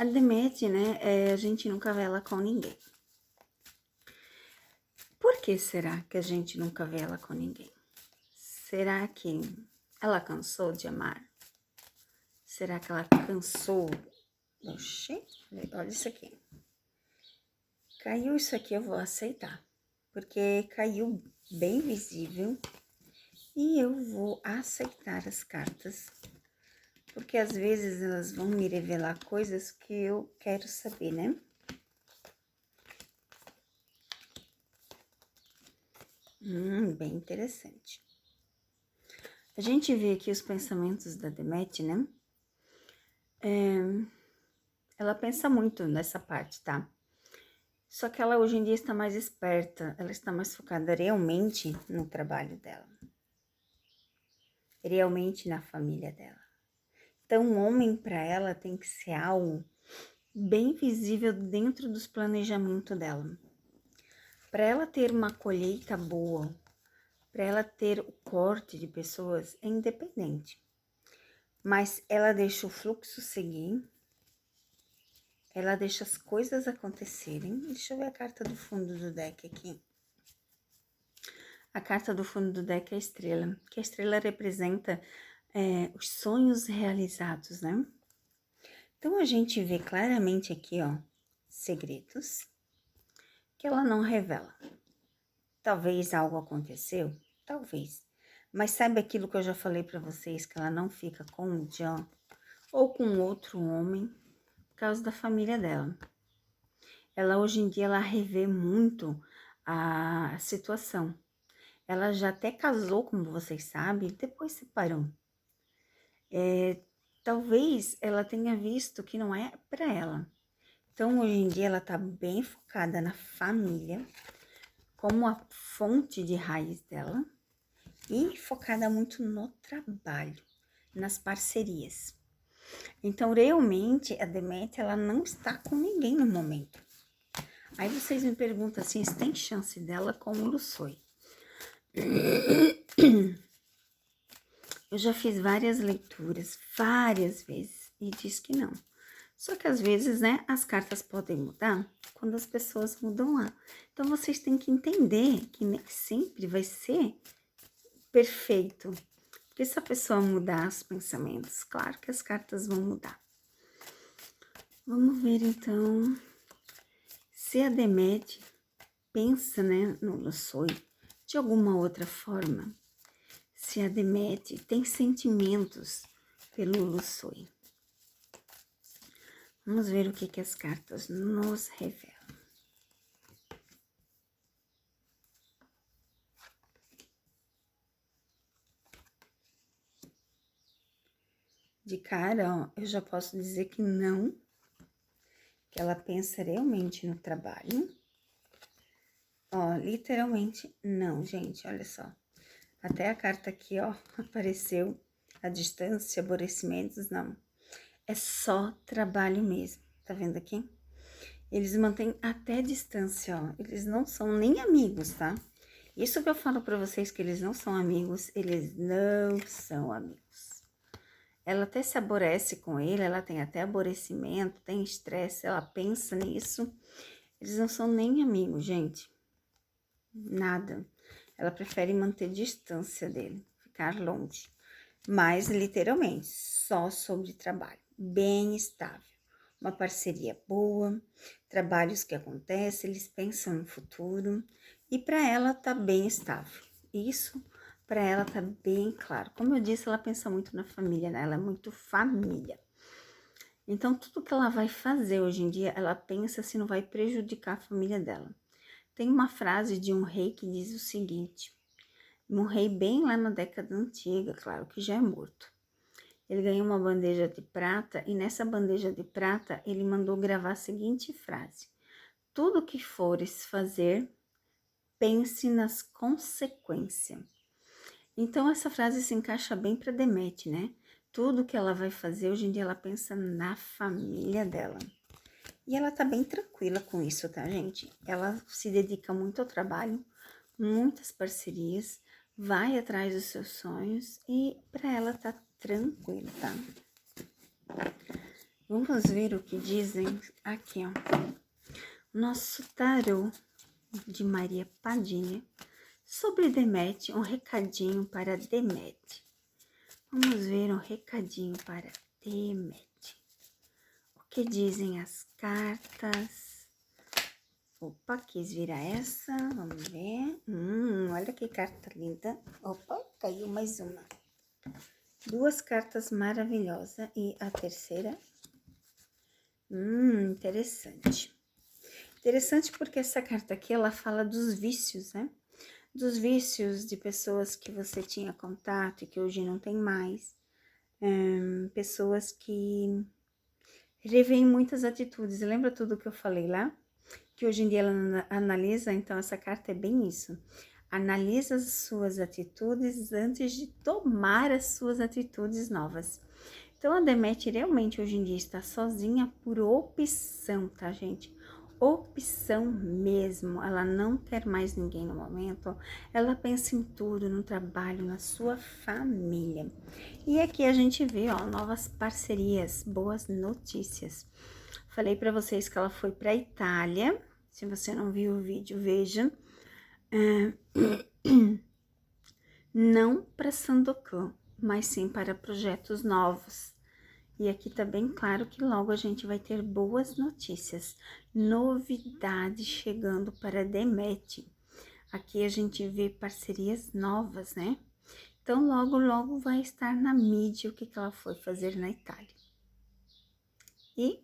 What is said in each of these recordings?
A Demet, né, a gente nunca vê ela com ninguém. Por que será que a gente nunca vê ela com ninguém? Será que ela cansou de amar? Será que ela cansou? Oxê, olha isso aqui. Caiu isso aqui, eu vou aceitar. Porque caiu bem visível. E eu vou aceitar as cartas. Porque às vezes elas vão me revelar coisas que eu quero saber, né? Bem interessante. A gente vê aqui os pensamentos da Demet, né? Ela pensa muito nessa parte, tá? Só que ela hoje em dia está mais esperta, ela está mais focada realmente no trabalho dela. Realmente na família dela. Então, um homem para ela tem que ser algo bem visível dentro dos planejamentos dela. Para ela ter uma colheita boa, para ela ter o corte de pessoas, é independente. Mas ela deixa o fluxo seguir, ela deixa as coisas acontecerem. Deixa eu ver a carta do fundo do deck aqui. A carta do fundo do deck é a estrela, que a estrela representa os sonhos realizados, né? Então, a gente vê claramente aqui, ó, segredos que ela não revela. Talvez algo aconteceu, talvez. Mas sabe aquilo que eu já falei para vocês, que ela não fica com o John ou com outro homem por causa da família dela. Ela hoje em dia, ela revê muito a situação. Ela já até casou, como vocês sabem, e depois separou. Talvez ela tenha visto que não é para ela. Então, hoje em dia, ela tá bem focada na família, como a fonte de raiz dela, e focada muito no trabalho, nas parcerias. Então, realmente, a Demet, ela não está com ninguém no momento. Aí vocês me perguntam assim, se tem chance dela com o Lussoi. Eu já fiz várias leituras, várias vezes, e diz que não. Só que às vezes, né, as cartas podem mudar quando as pessoas mudam lá. Então, vocês têm que entender que nem sempre vai ser perfeito. Porque se a pessoa mudar os pensamentos, claro que as cartas vão mudar. Vamos ver, então, se a Demet pensa, né, no Lussoi de alguma outra forma. Se a Demet tem sentimentos pelo Lussoi. Vamos ver o que as cartas nos revelam. De cara, ó, eu já posso dizer que não, que ela pensa realmente no trabalho. Ó, literalmente não, gente, olha só. Até a carta aqui, ó, apareceu a distância, aborrecimentos, não. É só trabalho mesmo, tá vendo aqui? Eles mantêm até distância, ó. Eles não são nem amigos, tá? Isso que eu falo pra vocês, que eles não são amigos, eles não são amigos. Ela até se aborrece com ele, ela tem até aborrecimento, tem estresse, ela pensa nisso. Eles não são nem amigos, gente. Nada. Ela prefere manter distância dele, ficar longe. Mas, literalmente, só sobre trabalho. Bem estável. Uma parceria boa, trabalhos que acontecem, eles pensam no futuro. E para ela tá bem estável. Isso para ela tá bem claro. Como eu disse, ela pensa muito na família, né? Ela é muito família. Então, tudo que ela vai fazer hoje em dia, ela pensa se não vai prejudicar a família dela. Tem uma frase de um rei que diz o seguinte, um rei bem lá na década antiga, claro que já é morto. Ele ganhou uma bandeja de prata e nessa bandeja de prata ele mandou gravar a seguinte frase: tudo que fores fazer, pense nas consequências. Então essa frase se encaixa bem para Demet, né? Tudo que ela vai fazer, hoje em dia ela pensa na família dela. E ela tá bem tranquila com isso, tá, gente? Ela se dedica muito ao trabalho, muitas parcerias, vai atrás dos seus sonhos e para ela tá tranquilo, tá? Vamos ver o que dizem aqui, ó. Nosso tarô de Maria Padilha sobre Deméter, um recadinho para Deméter. Vamos ver um recadinho para Deméter. O que dizem as cartas? Opa, quis virar essa, vamos ver. Olha que carta linda. Opa, caiu mais uma. Duas cartas maravilhosas e a terceira. Interessante. Interessante porque essa carta aqui, ela fala dos vícios, né? Dos vícios de pessoas que você tinha contato e que hoje não tem mais. Pessoas que revêem muitas atitudes. Lembra tudo que eu falei lá? Que hoje em dia ela analisa, então essa carta é bem isso. Analisa as suas atitudes antes de tomar as suas atitudes novas. Então, a Deméter realmente hoje em dia está sozinha por opção, tá, gente? Opção mesmo. Ela não quer mais ninguém no momento. Ela pensa em tudo, no trabalho, na sua família. E aqui a gente vê, ó, novas parcerias, boas notícias. Falei para vocês que ela foi para a Itália. Se você não viu o vídeo, veja. Não para Sandokan, mas sim para projetos novos. E aqui tá bem claro que logo a gente vai ter boas notícias, novidades chegando para Deméter. Aqui a gente vê parcerias novas, né? Então, logo vai estar na mídia o que ela foi fazer na Itália. E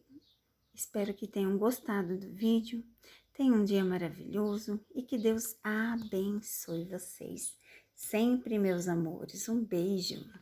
espero que tenham gostado do vídeo. Tenham um dia maravilhoso e que Deus abençoe vocês. Sempre, meus amores. Um beijo.